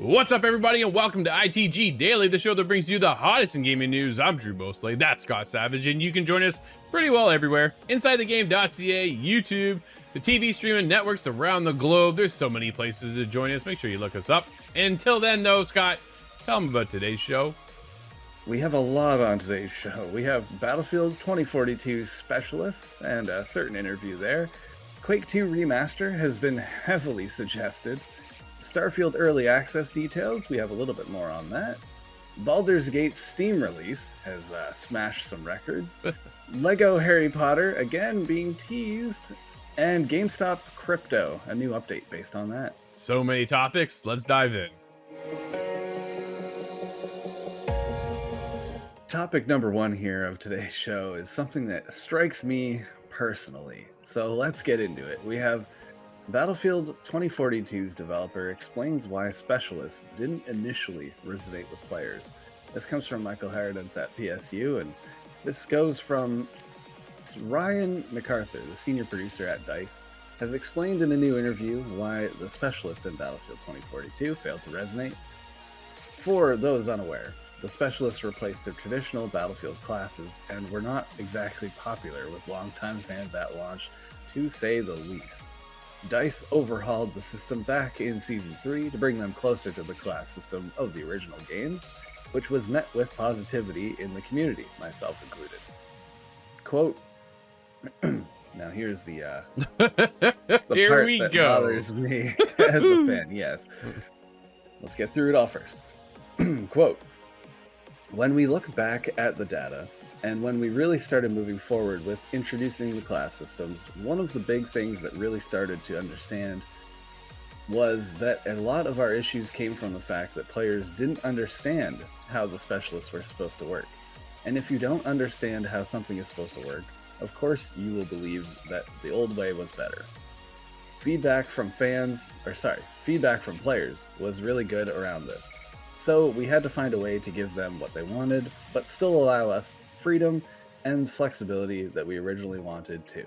What's up, everybody, and welcome to ITG Daily, the show that brings you the hottest in gaming news. I'm Drew Mosley, that's Scott Savage, and you can join us pretty well everywhere. InsideTheGame.ca, YouTube, the TV streaming networks around the globe. There's so many places to join us. Make sure you look us up. And until then, though, Scott, tell them about today's show. We have a lot on today's show. We have Battlefield 2042's specialists and a certain interview there. Quake 2 Remaster has been heavily suggested. Starfield early access details, we have a little bit more on that. Baldur's Gate's Steam release has smashed some records. Lego Harry Potter again being teased. And GameStop crypto, a new update based on that. So many topics, let's dive in. Topic number one here of today's show is something that strikes me personally. So let's get into it. We have Battlefield 2042's developer explains why specialists didn't initially resonate with players. This comes from Michael Harradence at PSU, and this goes from Ryan MacArthur, the senior producer at DICE, has explained in a new interview why the specialists in Battlefield 2042 failed to resonate. For those unaware, the specialists replaced their traditional Battlefield classes and were not exactly popular with longtime fans at launch, to say the least. DICE overhauled the system back in Season 3 to bring them closer to the class system of the original games, which was met with positivity in the community, myself included. Quote, now here's the Here part we that go. bothers me as a fan, yes. Let's get through it all first. Quote, when we look back at the data, and when we really started moving forward with introducing the class systems, one of the big things that really started to understand was that a lot of our issues came from the fact that players didn't understand how the specialists were supposed to work. And if you don't understand how something is supposed to work, of course you will believe that the old way was better. Feedback from players was really good around this. So we had to find a way to give them what they wanted, but still allow us freedom and flexibility that we originally wanted too.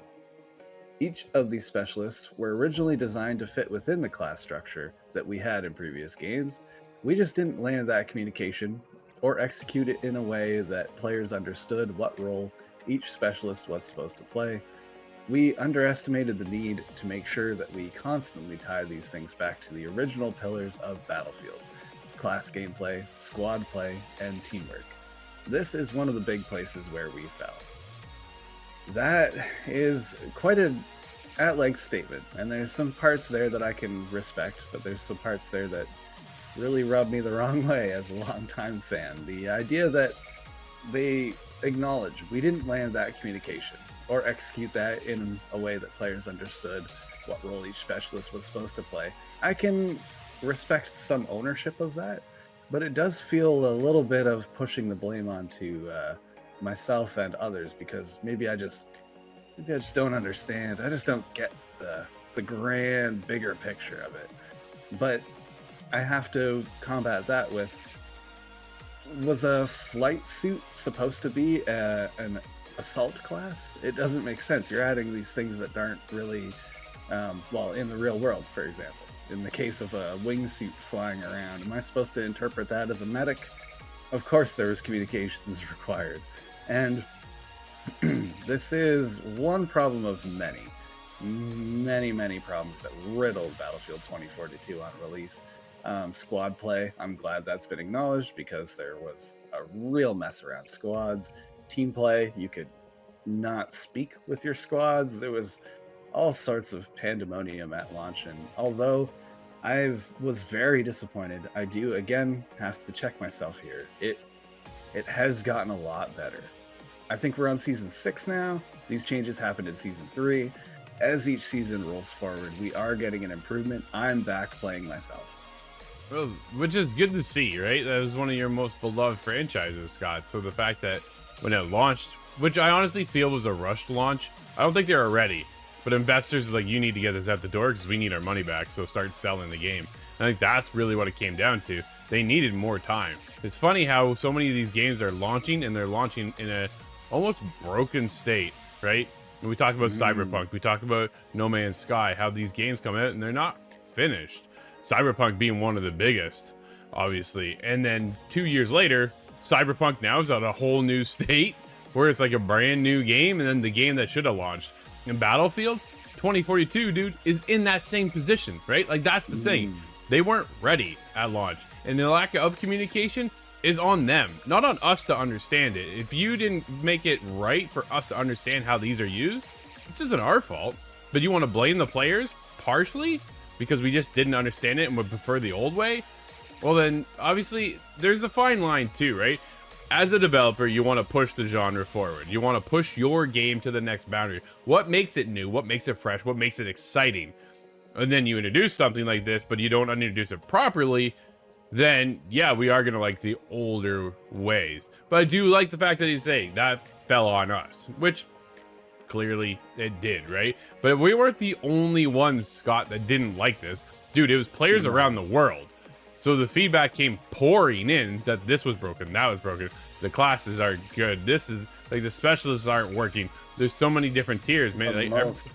Each of these specialists were originally designed to fit within the class structure that we had in previous games. We just didn't land that communication or execute it in a way that players understood what role each specialist was supposed to play. We underestimated the need to make sure that we constantly tie these things back to the original pillars of Battlefield: class gameplay, squad play, and teamwork. This is one of the big places where we fell. That is quite an at-length statement, and there's some parts there that I can respect, but there's some parts there that really rub me the wrong way as a longtime fan. The idea that they acknowledge we didn't land that communication or execute that in a way that players understood what role each specialist was supposed to play. I can respect some ownership of that, but it does feel a little bit of pushing the blame onto myself and others, because maybe I just don't understand. I just don't get the grand, bigger picture of it. But I have to combat that with, was a flight suit supposed to be an assault class? It doesn't make sense. You're adding these things that aren't really, in the real world, for example. In the case of a wingsuit flying around, am I supposed to interpret that as a medic? Of course there was communications required. And this is one problem of many problems that riddled Battlefield 2042 on release. Squad play, I'm glad that's been acknowledged, because there was a real mess around squads. Team play, you could not speak with your squads. There was all sorts of pandemonium at launch, and although I was very disappointed, I do again have to check myself here. It has gotten a lot better. I think we're on Season 6 now. These changes happened in Season 3. As each season rolls forward, we are getting an improvement. I'm back playing myself. Well, which is good to see, right? That was one of your most beloved franchises, Scott. So the fact that when it launched, which I honestly feel was a rushed launch, I don't think they were ready. But investors are like, you need to get this out the door because we need our money back, so start selling the game. And I think that's really what it came down to. They needed more time. It's funny how so many of these games are launching, and they're launching in a almost broken state, right? And we talk about Cyberpunk, we talk about No Man's Sky, how these games come out and they're not finished. Cyberpunk being one of the biggest. obviously. And then 2 years later, Cyberpunk now is at a whole new state where it's like a brand new game, and then the game that should have launched. And Battlefield 2042, dude, is in that same position, right? Like, that's the thing. They weren't ready at launch, and the lack of communication is on them, not on us to understand it. If you didn't make it right for us to understand how these are used, this isn't our fault. But you want to blame the players partially because we just didn't understand it and would prefer the old way? Well, then obviously there's a fine line too, right? As a developer, you want to push the genre forward. You want to push your game to the next boundary. What makes it new? What makes it fresh? What makes it exciting? And then you introduce something like this, but you don't introduce it properly, then yeah, we are going to like the older ways. But I do like the fact that he's saying that fell on us, which clearly it did, right? But we weren't the only ones, Scott, that didn't like this. Dude, it was players around the world. So the feedback came pouring in that this was broken, that was broken. The classes aren't good. This is like the specialists aren't working. There's so many different tiers, man. Like, what's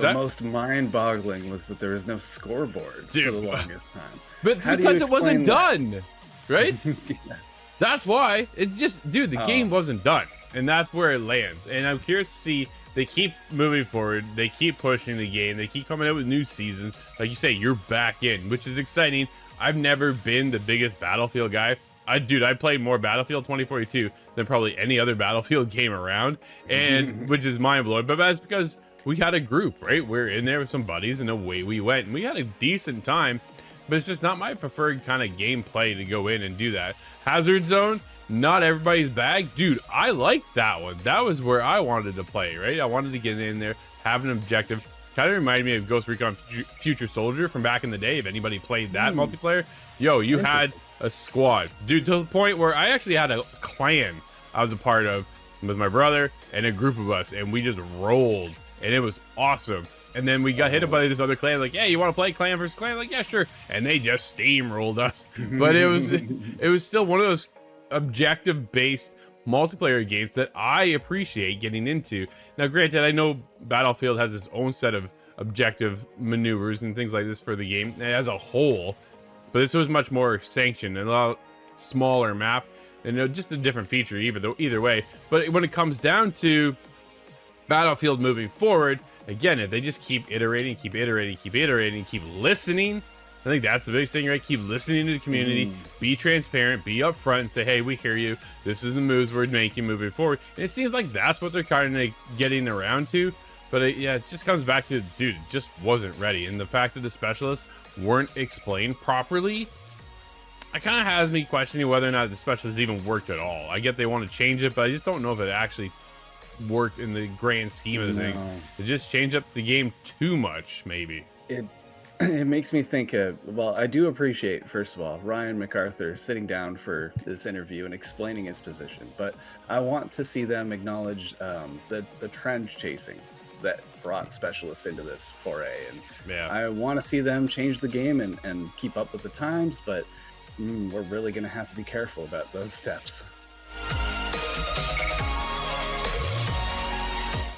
that? The most mind-boggling was that there was no scoreboard for the longest time. But it's because it wasn't done, right? Yeah. That's why. It's just, dude, the game wasn't done. And that's where it lands. And I'm curious to see, they keep moving forward. They keep pushing the game. They keep coming out with new seasons. Like you say, you're back in, which is exciting. I've never been the biggest Battlefield guy. I played more Battlefield 2042 than probably any other Battlefield game around, and which is mind-blowing. But that's because we had a group, right? We're in there with some buddies, and away we went. And we had a decent time, but it's just not my preferred kind of gameplay to go in and do that. Hazard Zone, not everybody's bag. Dude, I liked that one. That was where I wanted to play, right? I wanted to get in there, have an objective. Kind of reminded me of Ghost Recon Future Soldier from back in the day. If anybody played that multiplayer, yo, you had a squad, dude, to the point where I actually had a clan I was a part of with my brother and a group of us, and we just rolled, and it was awesome. And then we got hit up by this other clan, like, yeah, you want to play clan versus clan? Like, yeah, sure. And they just steamrolled us. But it was still one of those objective-based multiplayer games that I appreciate getting into. Now, granted, I know Battlefield has its own set of objective maneuvers and things like this for the game as a whole, but this was much more sanctioned and a lot smaller map, and just a different feature either way. But when it comes down to Battlefield moving forward, again, if they just keep iterating, keep listening, I think that's the biggest thing, right? Keep listening to the community, be transparent, be upfront, and say, hey, we hear you. This is the moves we're making moving forward. And it seems like that's what they're kind of getting around to. But it just comes back to, dude, it just wasn't ready. And the fact that the specialists weren't explained properly, it kind of has me questioning whether or not the specialists even worked at all. I get they want to change it, but I just don't know if it actually worked in the grand scheme of the things. It just changed up the game too much, maybe. It makes me think well, I do appreciate, first of all, Ryan MacArthur sitting down for this interview and explaining his position, but I want to see them acknowledge the trend chasing that brought specialists into this foray, and I want to see them change the game and keep up with the times, but we're really going to have to be careful about those steps.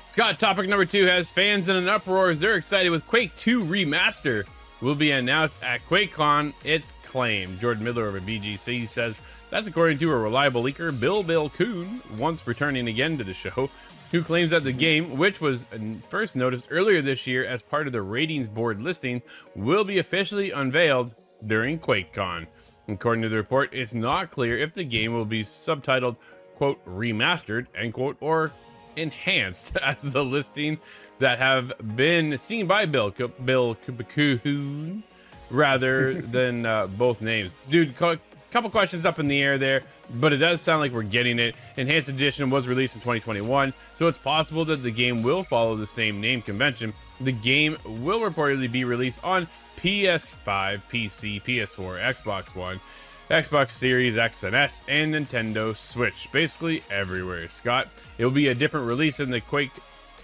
Scott, topic number 2 has fans in an uproar as they're excited with Quake 2 Remaster will be announced at QuakeCon. It's claimed. Jordan Miller over BGC says that's according to a reliable leaker, Bill Coon, once returning again to the show, who claims that the game, which was first noticed earlier this year as part of the ratings board listing, will be officially unveiled during QuakeCon. According to the report, it's not clear if the game will be subtitled, quote, remastered, end quote, or enhanced as the listing that have been seen by Bill Coon rather than both names. Dude, couple questions up in the air there, but it does sound like we're getting it. Enhanced edition was released in 2021, so it's possible that the game will follow the same name convention. The game will reportedly be released on PS5, PC, PS4, Xbox One, Xbox Series X and S, and Nintendo Switch. Basically everywhere, Scott. It will be a different release than the Quake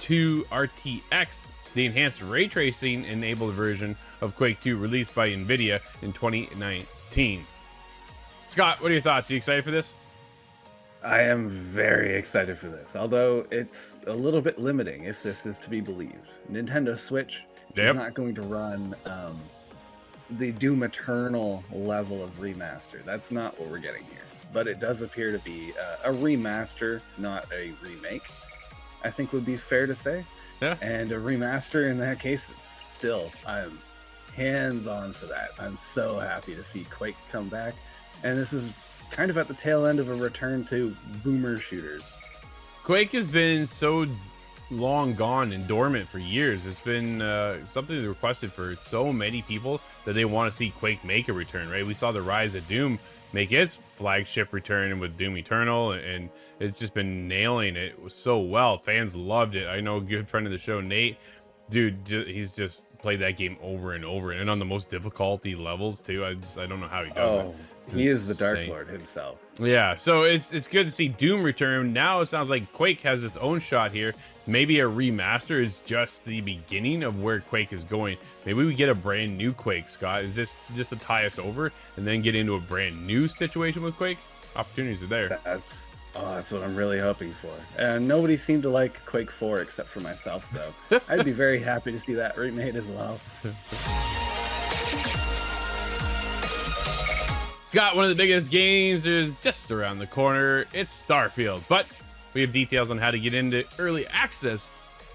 2 RTX, the enhanced ray tracing enabled version of Quake 2 released by Nvidia in 2019. Scott, what are your thoughts? Are you excited for this? I am very excited for this, although it's a little bit limiting if this is to be believed. Nintendo Switch is not going to run the Doom Eternal level of remaster. That's not what we're getting here. But it does appear to be a remaster, not a remake, I think would be fair to say. Yeah. And a remaster in that case, still, I'm hands-on for that. I'm so happy to see Quake come back. And this is kind of at the tail end of a return to boomer shooters. Quake has been so long gone and dormant for years. It's been something requested for so many people that they want to see Quake make a return, right? We saw the Rise of Doom make its flagship return with Doom Eternal, and it's just been nailing it so well. Fans loved it. I know a good friend of the show, Nate, dude, he's just played that game over and over, and on the most difficulty levels too. I don't know how he does it. He is the Dark Lord himself. Yeah, so it's good to see Doom return. Now it sounds like Quake has its own shot here. Maybe a remaster is just the beginning of where Quake is going. Maybe we get a brand new Quake, Scott. Is this just to tie us over and then get into a brand new situation with Quake? Opportunities are there. That's what I'm really hoping for. And nobody seemed to like Quake 4 except for myself, though. I'd be very happy to see that remade as well. Scott, one of the biggest games is just around the corner. It's Starfield, but we have details on how to get into early access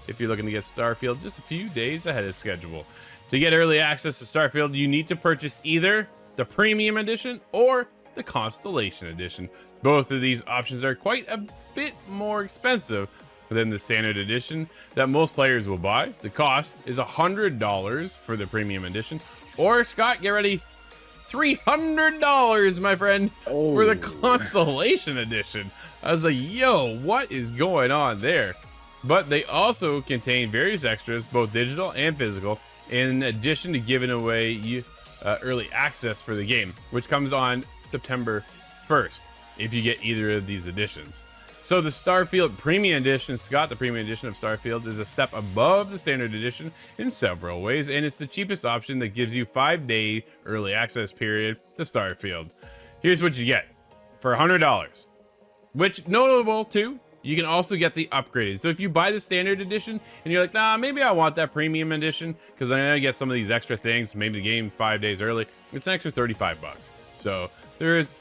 if you're looking to get Starfield just a few days ahead of schedule. To get early access to Starfield, you need to purchase either the Premium Edition or the Constellation Edition. Both of these options are quite a bit more expensive than the Standard Edition that most players will buy. The cost is $100 for the Premium Edition, or Scott, get ready, $300, my friend, for the Constellation Edition. I was like, yo, what is going on there? But they also contain various extras, both digital and physical, in addition to giving away early access for the game, which comes on September 1st if you get either of these editions. So the Starfield Premium Edition, Scott, the Premium Edition of Starfield, is a step above the Standard Edition in several ways, and it's the cheapest option that gives you 5-day early access period to Starfield. Here's what you get for $100, which, notable too, you can also get the upgraded. So if you buy the Standard Edition and you're like, nah, maybe I want that Premium Edition because I'm gonna get some of these extra things, maybe the game 5 days early, it's an extra $35. So there is,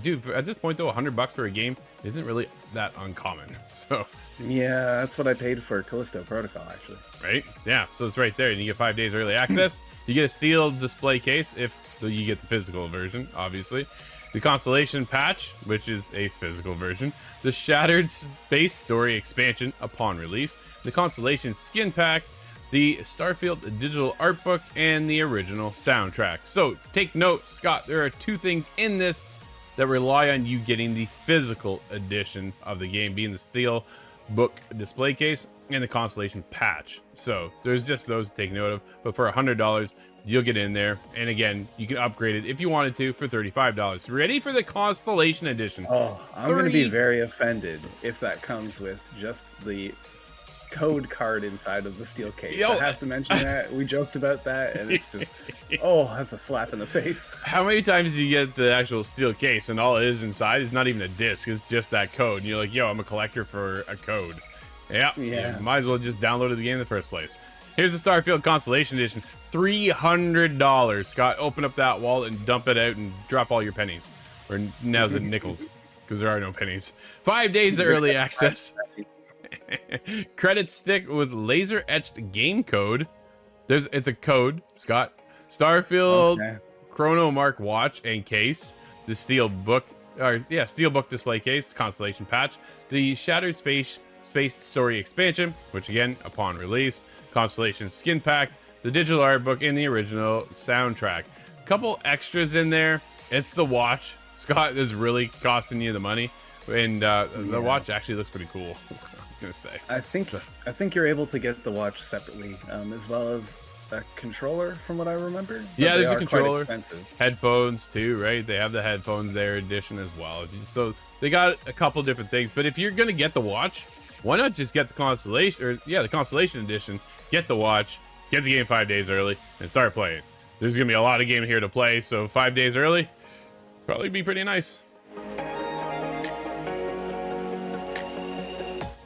dude, at this point though, $100 for a game isn't really that uncommon. So yeah, that's what I paid for Callisto Protocol, actually. Right? Yeah, so it's right there. And you get 5 days early access. You get a steel display case if you get the physical version, obviously. The Constellation Patch, which is a physical version. The Shattered Space Story expansion upon release. The Constellation Skin Pack. The Starfield digital art book, and the original soundtrack. So take note, Scott, there are two things in this that rely on you getting the physical edition of the game, being the steel book display case and the Constellation Patch. So there's just those to take note of, but for $100 you'll get in there, and again, you can upgrade it if you wanted to for $35. Ready for the Constellation Edition? I'm going to be very offended if that comes with just the code card inside of the steel case. I have to mention that. We joked about that, and it's just, that's a slap in the face. How many times do you get the actual steel case and all it is inside is not even a disc, it's just that code, and you're like, yo, I'm a collector for a code. Yeah. Might as well just download the game in the first place. Here's the Starfield Constellation Edition, $300. Scott, open up that wallet and dump it out and drop all your pennies. Or now's it nickels, because there are no pennies. 5 days of early access. Credit stick with laser etched game code. It's a code, Scott. Starfield Chrono Mark watch and case. The steel book display case, Constellation Patch. The Shattered Space Story expansion, which again, upon release. Constellation Skin Pack, the digital art book, and the original soundtrack. Couple extras in there. It's the watch. Scott is really costing you the money, and the watch actually looks pretty cool. I was gonna say. I think you're able to get the watch separately, as well as a controller, from what I remember. Yeah, there's a controller. Headphones too, right? They have the headphones there edition as well. So they got a couple different things. But if you're gonna get the watch, why not just get the Constellation, the Constellation Edition? Get the watch, get the game 5 days early, and start playing. There's gonna be a lot of game here to play, so 5 days early probably be pretty nice.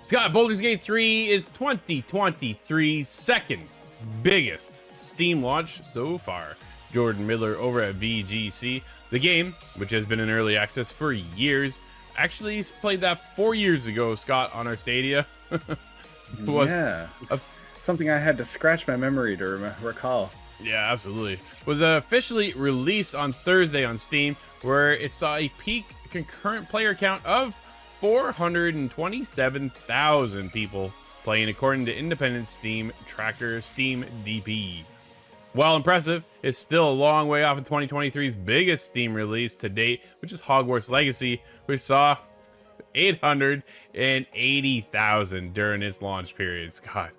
Scott, Baldur's Gate 3 is 2023's second biggest Steam launch so far. Jordan Miller over at VGC. The game, which has been in early access for years, actually played that 4 years ago, Scott, on our Stadia. was Yeah, a, it's something I had to scratch my memory to recall. yeah, absolutely. Was officially released on Thursday on Steam, where it saw a peak concurrent player count of 427,000 people playing, according to independent Steam tracker Steam DP. While impressive, it's still a long way off of 2023's biggest Steam release to date, which is Hogwarts Legacy, which saw 880,000 during its launch period. Scott,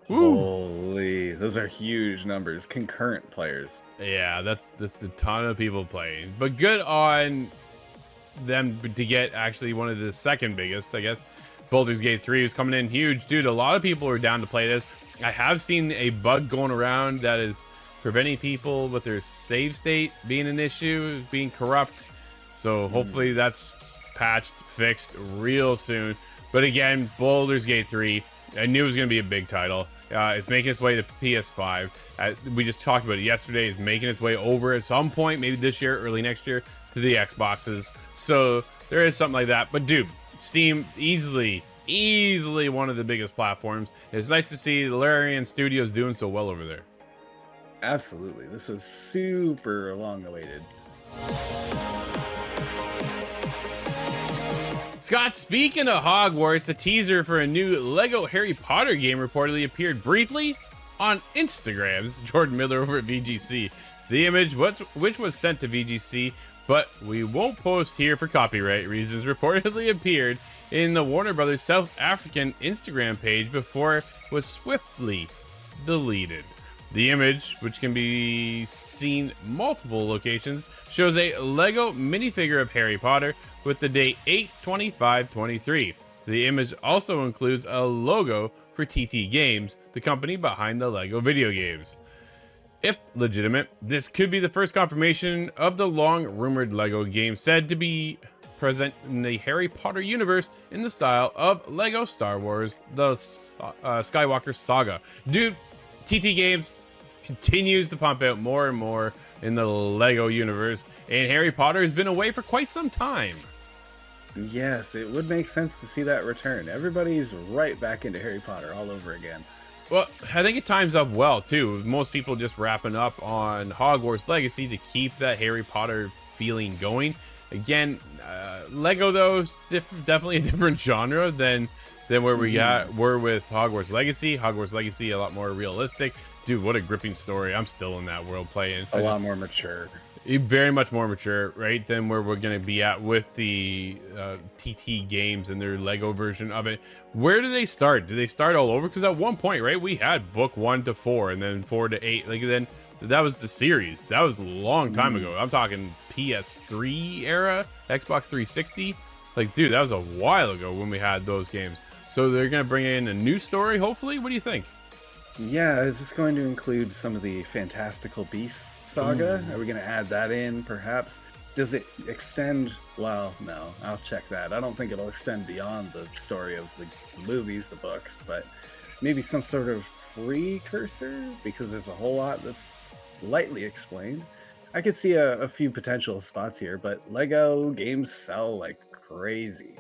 woo! Holy, those are huge numbers. Concurrent players. Yeah, that's a ton of people playing, but good on them to get actually one of the second biggest, I guess. Baldur's Gate 3 is coming in huge, dude. A lot of people are down to play this. I have seen a bug going around that is preventing people with their save state being an issue, being corrupt. So hopefully that's patched, fixed real soon. But again, Baldur's Gate 3, I knew it was going to be a big title. It's making its way to PS5. We just talked about it yesterday. It's making its way over at some point, maybe this year, early next year, to the Xboxes. So there is something like that. But dude, Steam easily one of the biggest platforms. It's nice to see the Larian Studios doing so well over there. Absolutely. This was super long awaited. Scott, speaking of Hogwarts, a teaser for a new Lego Harry Potter game reportedly appeared briefly on Instagram's Jordan Miller over at VGC. The image, which was sent to VGC, but we won't post here for copyright reasons, reportedly appeared in the Warner Brothers South African Instagram page before it was swiftly deleted. The image, which can be seen multiple locations, shows a Lego minifigure of Harry Potter with the date 8/25/23. The image also includes a logo for TT Games, the company behind the Lego video games. If legitimate, this could be the first confirmation of the long-rumored Lego game said to be present in the Harry Potter universe in the style of Lego Star Wars, the Skywalker Saga. Dude, TT Games continues to pump out more and more in the Lego universe, and Harry Potter has been away for quite some time. Yes, it would make sense to see that return. Everybody's right back into Harry Potter all over again. Well, I think it times up well, too. Most people just wrapping up on Hogwarts Legacy to keep that Harry Potter feeling going. Again, Lego, though, is definitely a different genre than where we're with Hogwarts Legacy. Hogwarts Legacy, a lot more realistic. Dude, what a gripping story. I'm still in that world playing. A lot more mature. Very much more mature, right, than where we're going to be at with the TT Games and their Lego version of it. Where do they start? Do they start all over? Because at one point, right, we had book 1 to 4 and then 4 to 8. Like, then that was the series. That was a long time ago. I'm talking PS3 era, Xbox 360. Like, dude, that was a while ago when we had those games. So they're going to bring in a new story, hopefully? What do you think? Yeah, is this going to include some of the Fantastical Beasts saga? Are we going to add that in, perhaps? Does it extend? Well, no, I'll check that. I don't think it'll extend beyond the story of the movies, the books, but maybe some sort of precursor, because there's a whole lot that's lightly explained. I could see a few potential spots here, but Lego games sell like crazy,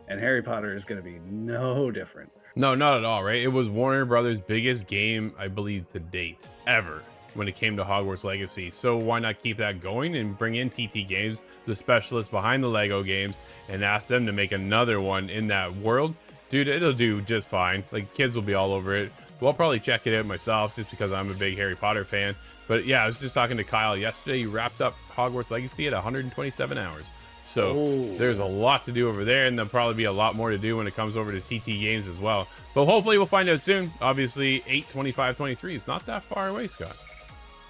and Harry Potter is going to be no different. No, not at all, right? It was Warner Brothers' biggest game, I believe, to date, ever, when it came to Hogwarts Legacy. So why not keep that going and bring in TT Games, the specialists behind the Lego games, and ask them to make another one in that world? Dude, it'll do just fine. Like, kids will be all over it. Well, I'll probably check it out myself, just because I'm a big Harry Potter fan. But yeah, I was just talking to Kyle yesterday. He wrapped up Hogwarts Legacy at 127 hours. So there's a lot to do over there, and there'll probably be a lot more to do when it comes over to TT Games as well. But hopefully we'll find out soon. Obviously, 8/25/23 is not that far away, Scott.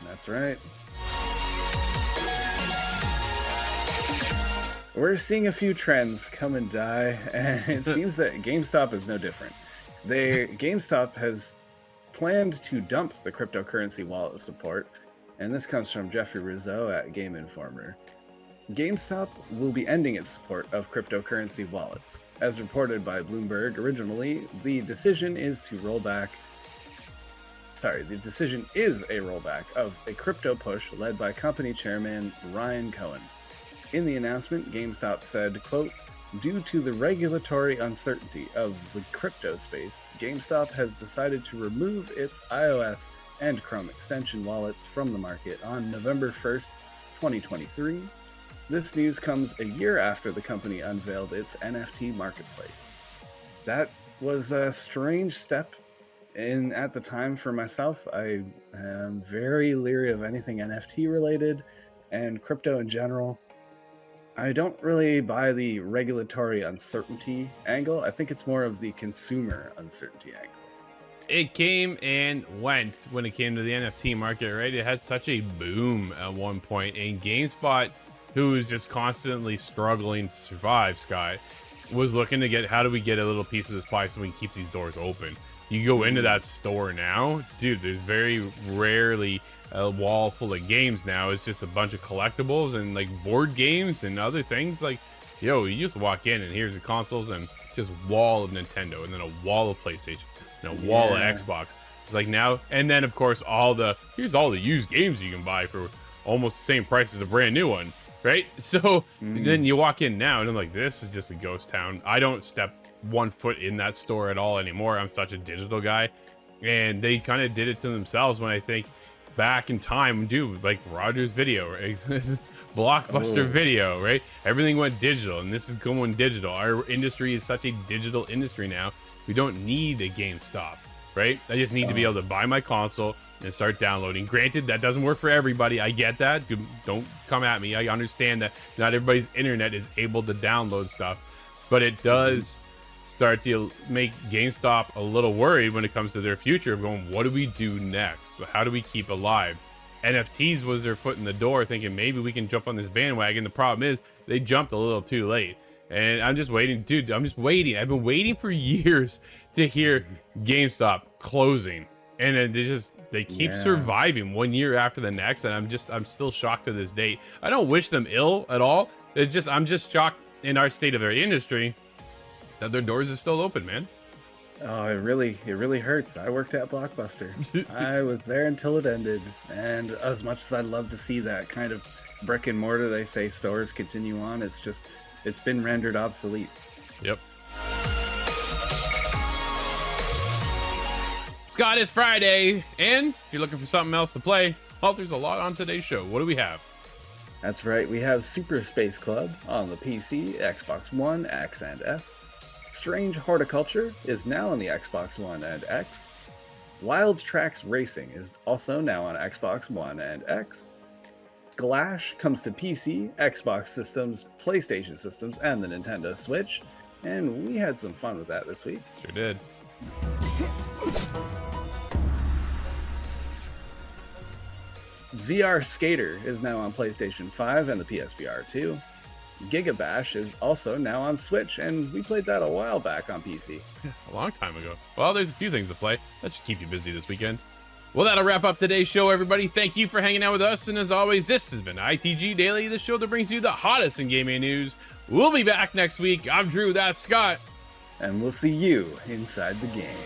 That's right. We're seeing a few trends come and die, and it seems that GameStop is no different. GameStop has planned to dump the cryptocurrency wallet support, and this comes from Jeffrey Rizzo at Game Informer. GameStop will be ending its support of cryptocurrency wallets. As reported by Bloomberg originally, the decision is to roll back The decision is a rollback of a crypto push led by company chairman Ryan Cohen. In the announcement, GameStop said, quote, "Due to the regulatory uncertainty of the crypto space, GameStop has decided to remove its iOS and Chrome extension wallets from the market on November 1st, 2023. This news comes a year after the company unveiled its NFT marketplace." That was a strange step at the time for myself. I am very leery of anything NFT related and crypto in general. I don't really buy the regulatory uncertainty angle. I think it's more of the consumer uncertainty angle. It came and went when it came to the NFT market, right? It had such a boom at one point, and GameSpot, who was just constantly struggling to survive, Scott, was looking to get, how do we get a little piece of this pie so we can keep these doors open? You go into that store now, dude, there's very rarely a wall full of games now. It's just a bunch of collectibles and like board games and other things. Like, yo, you just walk in and here's the consoles and just wall of Nintendo, and then a wall of PlayStation, and a wall of Xbox. It's like now, and then of course here's all the used games you can buy for almost the same price as a brand new one, right? So then you walk in now and I'm like, this is just a ghost town. I don't step one foot in that store at all anymore. I'm such a digital guy, and they kind of did it to themselves when I think back in time, dude, like Rogers Video, right? Blockbuster Video, right? Everything went digital, and this is going digital. Our industry is such a digital industry now. We don't need a GameStop, right? I just need to be able to buy my console and start downloading. Granted, that doesn't work for everybody. I get that. Don't come at me. I understand that not everybody's internet is able to download stuff, but it does start to make GameStop a little worried when it comes to their future of going, what do we do next? How do we keep alive? NFTs was their foot in the door, thinking maybe we can jump on this bandwagon. The problem is they jumped a little too late. And I'm just waiting, dude. I'm just waiting. I've been waiting for years to hear GameStop closing, and they keep surviving one year after the next. And I'm still shocked to this day. I don't wish them ill at all. I'm just shocked in our state of our industry that their doors are still open, man. Oh, it really hurts. I worked at Blockbuster. I was there until it ended, and as much as I'd love to see that kind of brick and mortar, they say, stores continue on, it's been rendered obsolete. Yep. Scott, it's Friday, and if you're looking for something else to play, well, there's a lot on today's show. What do we have? That's right, we have Super Space Club on the PC, Xbox One, X, and S. Strange Horticulture is now on the Xbox One and X. Wild Tracks Racing is also now on Xbox One and X. Splash comes to PC, Xbox systems, PlayStation systems, and the Nintendo Switch. And we had some fun with that this week. Sure did. VR Skater is now on PlayStation 5 and the PSVR 2. Giga Bash is also now on Switch, and we played that a while back on PC. A long time ago. Well, there's a few things to play. That should keep you busy this weekend. Well, that'll wrap up today's show, everybody. Thank you for hanging out with us, and as always, this has been ITG Daily, the show that brings you the hottest in gaming news. We'll be back next week. I'm Drew, that's Scott. And we'll see you inside the game.